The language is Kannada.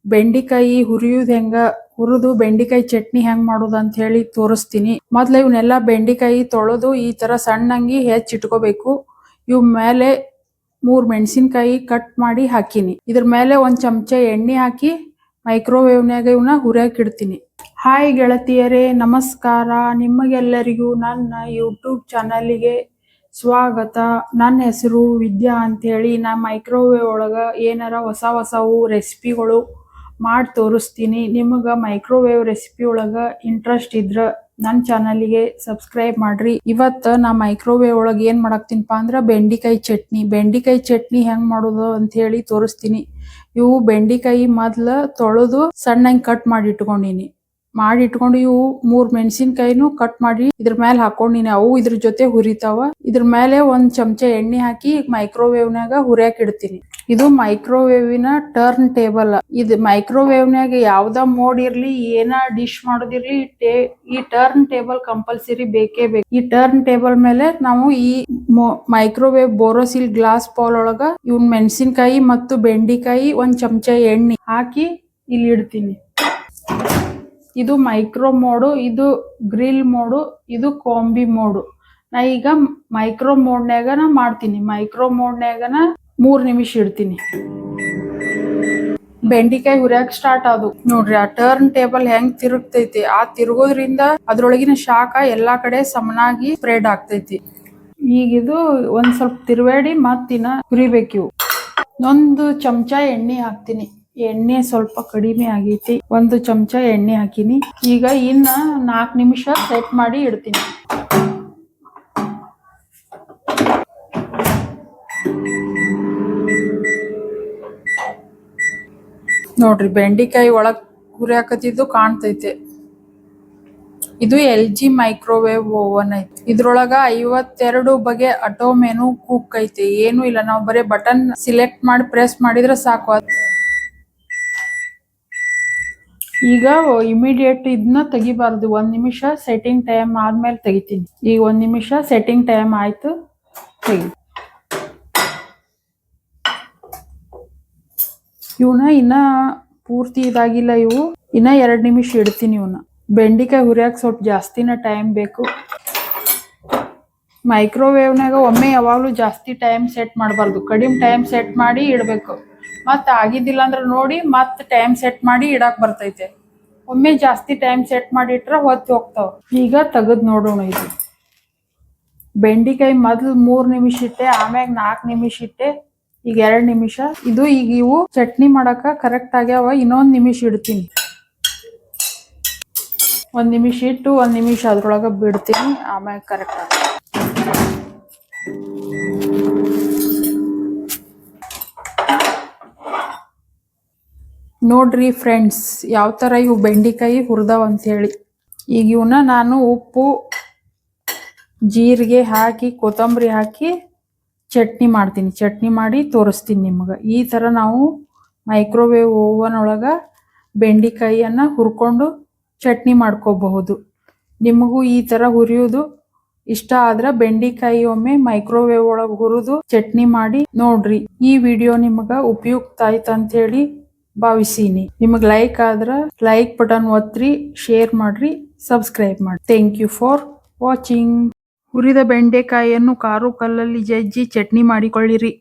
ಬೆಂಡಿಕಾಯಿ ಹುರಿಯೋದು ಹುರಿದು ಬೆಂಡಿಕಾಯಿ ಚಟ್ನಿ ಹೆಂಗ್ ಮಾಡೋದು ಅಂತ ಹೇಳಿ ತೋರಿಸ್ತೀನಿ. ಮೊದ್ಲು ಇವನ್ನೆಲ್ಲ ಬೆಂಡಿಕಾಯಿ ತೊಳೆದು ಈ ತರ ಸಣ್ಣಂಗಿ ಹೆಚ್ಚಿಟ್ಕೋಬೇಕು. ಇವ್ ಮೇಲೆ 3 ಮೆಣಸಿನಕಾಯಿ ಕಟ್ ಮಾಡಿ ಹಾಕಿನಿ. ಇದ್ರ ಮೇಲೆ 1 ಚಮಚ ಎಣ್ಣೆ ಹಾಕಿ ಮೈಕ್ರೋವೇವ್ನಾಗ ಇವನ್ನ ಹುರಿಯಕ್ ಇಡ್ತೀನಿ. ಹಾಯ್ ಗೆಳತಿಯರೇ, ನಮಸ್ಕಾರ. ನಿಮಗೆಲ್ಲರಿಗೂ ನನ್ನ ಯೂಟ್ಯೂಬ್ ಚಾನಲ್ಗೆ ಸ್ವಾಗತ. ನನ್ನ ಹೆಸರು ವಿದ್ಯಾ ಅಂತೇಳಿ. ನಾ ಮೈಕ್ರೋವೇವ್ ಒಳಗ ಏನಾರ ಹೊಸವು ರೆಸಿಪಿಗಳು ಮಾಡಿ ತೋರಿಸ್ತೀನಿ. ನಿಮಗೆ ಮೈಕ್ರೋವೇವ್ ರೆಸಿಪಿ ಒಳಗ ಇಂಟ್ರೆಸ್ಟ್ ಇದ್ರ ನನ್ನ ಚಾನಲ್ಗೆ ಸಬ್ಸ್ಕ್ರೈಬ್ ಮಾಡ್ರಿ. ಇವತ್ತು ನಾ ಮೈಕ್ರೋವೇವ್ ಒಳಗೆ ಏನು ಮಾಡಾಕ್ತೀನಪ್ಪ ಅಂದ್ರೆ ಬೆಂಡಿಕಾಯಿ ಚಟ್ನಿ ಹೆಂಗ್ ಮಾಡೋದು ಅಂತ ಹೇಳಿ ತೋರಿಸ್ತೀನಿ. ಇವು ಬೆಂಡಿಕಾಯಿ ಮೊದ್ಲು ತೊಳೆದು ಸಣ್ಣಂಗೆ ಕಟ್ ಮಾಡಿ ಇಟ್ಕೊಂಡಿನಿ. ಇವು 3 ಮೆಣಸಿನಕಾಯಿನೂ ಕಟ್ ಮಾಡಿ ಇದ್ರ ಮೇಲೆ ಹಾಕೊಂಡಿನಿ. ಅವು ಇದ್ರ ಜೊತೆ ಹುರಿತಾವ. ಇದ್ರ ಮೇಲೆ 1 ಚಮಚ ಎಣ್ಣೆ ಹಾಕಿ ಮೈಕ್ರೋವೇವ್ನಾಗ ಹುರಿಯಾಕ್ ಇಡ್ತೀನಿ. ಇದು ಮೈಕ್ರೋವೇವಿನ ಟರ್ನ್ ಟೇಬಲ್. ಇದು ಮೈಕ್ರೋವೇವ್ನಾಗ ಯಾವ್ದ ಮೋಡ್ ಇರ್ಲಿ, ಏನ ಡಿಶ್ ಮಾಡೋದಿರ್ಲಿ, ಈ ಟರ್ನ್ ಟೇಬಲ್ ಕಂಪಲ್ಸರಿ ಬೇಕೇ ಬೇಕು. ಈ ಟರ್ನ್ ಟೇಬಲ್ ಮೇಲೆ ನಾವು ಈ ಮೈಕ್ರೋವೇವ್ ಬೋರೋಸಿಲ್ ಗ್ಲಾಸ್ ಬೌಲ್ ಒಳಗ ಇವ್ನ ಮೆಣಸಿನಕಾಯಿ ಮತ್ತು ಬೆಂಡಿಕಾಯಿ 1 ಚಮಚ ಎಣ್ಣೆ ಹಾಕಿ ಇಲ್ಲಿ ಇಡ್ತೀನಿ. ಇದು ಮೈಕ್ರೋ ಮೋಡು, ಇದು ಗ್ರಿಲ್ ಮೋಡು, ಇದು ಕಾಂಬಿ ಮೋಡು. ನಾ ಈಗ ಮೈಕ್ರೋ ಮೋಡ್ನ್ಯಾಗನ ಮಾಡ್ತೀನಿ. ಮೈಕ್ರೋ ಮೋಡ್ನ್ಯಾಗನ 3 ನಿಮಿಷ ಇಡ್ತೀನಿ. ಬೆಂಡಿಕಾಯಿ ಹುರಿಯಾಕ್ ಸ್ಟಾರ್ಟ್ ಆದು ನೋಡ್ರಿ. ಆ ಟರ್ನ್ ಟೇಬಲ್ ಹೆಂಗ್ ತಿರುಗ್ತೈತಿ, ಆ ತಿರುಗೋದ್ರಿಂದ ಅದ್ರೊಳಗಿನ ಶಾಖ ಎಲ್ಲಾ ಕಡೆ ಸಮನಾಗಿ ಸ್ಪ್ರೆಡ್ ಆಗ್ತೈತಿ. ಈಗ ಇದು ಒಂದ್ ಸ್ವಲ್ಪ ತಿರುವಾಡಿ ಮತ್ತಿನ ಹುರಿಬೇಕಿವು. 1 ಚಮಚ ಎಣ್ಣೆ ಹಾಕ್ತೀನಿ. ಎಣ್ಣೆ ಸ್ವಲ್ಪ ಕಡಿಮೆ ಆಗೈತಿ. 1 ಚಮಚ ಎಣ್ಣೆ ಹಾಕಿನಿ. ಈಗ ಇನ್ನ 4 ನಿಮಿಷ ಸೆಟ್ ಮಾಡಿ ಇಡ್ತೀನಿ. ನೋಡ್ರಿ, ಬೆಂಡಿಕಾಯಿ ಒಳಗ್ ಹುರಿಯಾಕತ್ತಿದ್ದು ಕಾಣ್ತೈತೆ. ಇದು LG ಮೈಕ್ರೋವೇವ್ ಓವನ್ ಐತಿ. ಇದ್ರೊಳಗ 52 ಬಗೆ ಆಟೋ ಮೆನು ಕುಕ್ ಐತಿ. ಏನು ಇಲ್ಲ, ನಾವು ಬರೀ ಬಟನ್ ಸಿಲೆಕ್ಟ್ ಮಾಡಿ ಪ್ರೆಸ್ ಮಾಡಿದ್ರೆ ಸಾಕು. ಈಗ ಇಮಿಡಿಯೇಟ್ ಇದನ್ನ ತೆಗಿಬಾರ್ದು. 1 ನಿಮಿಷ ಸೆಟ್ಟಿಂಗ್ ಟೈಮ್ ಆದ್ಮೇಲೆ ತೆಗಿತೀನಿ. ಈಗ 1 ನಿಮಿಷ ಸೆಟ್ಟಿಂಗ್ ಟೈಮ್ ಆಯ್ತು, ತೆಗಿ. ಇವನ್ನ ಇನ್ನ ಪೂರ್ತಿ ಇದಾಗಿಲ್ಲ. ಇನ್ನ 2 ನಿಮಿಷ ಇಡ್ತೀನಿ. ಇವನ್ನ ಬೆಂಡಿಕಾಯಿ ಹುರಿಯಾಕ ಸ್ವಲ್ಪ ಜಾಸ್ತಿನ ಟೈಮ್ ಬೇಕು. ಮೈಕ್ರೋವೇವ್ನಾಗ ಒಮ್ಮೆ ಯಾವಾಗಲೂ ಜಾಸ್ತಿ ಟೈಮ್ ಸೆಟ್ ಮಾಡಬಾರ್ದು. ಕಡಿಮೆ ಟೈಮ್ ಸೆಟ್ ಮಾಡಿ ಇಡಬೇಕು. ಮತ್ತೆ ಆಗಿದ್ದಿಲ್ಲ ಅಂದ್ರೆ ನೋಡಿ ಮತ್ತೆ ಟೈಮ್ ಸೆಟ್ ಮಾಡಿ ಇಡಾಕ್ ಬರ್ತೈತೆ. ಒಮ್ಮೆ ಜಾಸ್ತಿ ಟೈಮ್ ಸೆಟ್ ಮಾಡಿ ಇಟ್ರೆ ಹೊತ್ತಿ ಹೋಗ್ತಾವ. ಈಗ ತೆಗೆದು ನೋಡೋಣ. ಇದು ಬೆಂಡಿಕಾಯಿ ಮೊದ್ಲು 3 ನಿಮಿಷ ಇಟ್ಟೆ, ಆಮ್ಯಾಗ 4 ನಿಮಿಷ ಇಟ್ಟೆ, ಈಗ 2 ನಿಮಿಷ. ಈಗ ಇವು ಚಟ್ನಿ ಮಾಡಾಕ ಕರೆಕ್ಟ್ ಆಗ್ಯಾವ. ಇನ್ನೊಂದು ನಿಮಿಷ ಇಡ್ತೀನಿ. 1 ನಿಮಿಷ ಇಟ್ಟು 1 ನಿಮಿಷ ಅದ್ರೊಳಗ ಬಿಡ್ತೀನಿ, ಆಮ್ಯಾಗ ಕರೆಕ್ಟ್ ಆಗ. ನೋಡ್ರಿ ಫ್ರೆಂಡ್ಸ್, ಯಾವ ಥರ ಇವು ಬೆಂಡಿಕಾಯಿ ಹುರಿದಾವ ಅಂತ ಹೇಳಿ. ಈಗ ಇವನ್ನ ನಾನು ಉಪ್ಪು, ಜೀರಿಗೆ ಹಾಕಿ, ಕೊತ್ತಂಬರಿ ಹಾಕಿ ಚಟ್ನಿ ಮಾಡ್ತೀನಿ. ಚಟ್ನಿ ಮಾಡಿ ತೋರಿಸ್ತೀನಿ ನಿಮ್ಗೆ. ಈ ಥರ ನಾವು ಮೈಕ್ರೋವೇವ್ ಓವನ್ ಒಳಗ ಬೆಂಡಿಕಾಯಿಯನ್ನು ಹುರ್ಕೊಂಡು ಚಟ್ನಿ ಮಾಡ್ಕೋಬಹುದು. ನಿಮಗೂ ಈ ಥರ ಹುರಿಯೋದು ಇಷ್ಟ ಆದ್ರೆ ಬೆಂಡಿಕಾಯಿ ಒಮ್ಮೆ ಮೈಕ್ರೋವೇವ್ ಒಳಗೆ ಹುರಿದು ಚಟ್ನಿ ಮಾಡಿ ನೋಡ್ರಿ. ಈ ವಿಡಿಯೋ ನಿಮ್ಗೆ ಉಪಯುಕ್ತ ಆಯ್ತು ಅಂತ ಹೇಳಿ ಭಾವಿಸೀನಿ. ನಿಮಗೆ ಲೈಕ್ ಆದ್ರೆ ಲೈಕ್ ಬಟನ್ ಒತ್ತಿರಿ, ಶೇರ್ ಮಾಡ್ರಿ, ಸಬ್ಸ್ಕ್ರೈಬ್ ಮಾಡಿ. Thank you for watching. ಹುರಿದ ಬೆಂಡೆಕಾಯಿಯನ್ನು ಕಾರು ಕಲ್ಲಲ್ಲಿ ಜಜ್ಜಿ ಚಟ್ನಿ ಮಾಡಿಕೊಳ್ಳಿರಿ.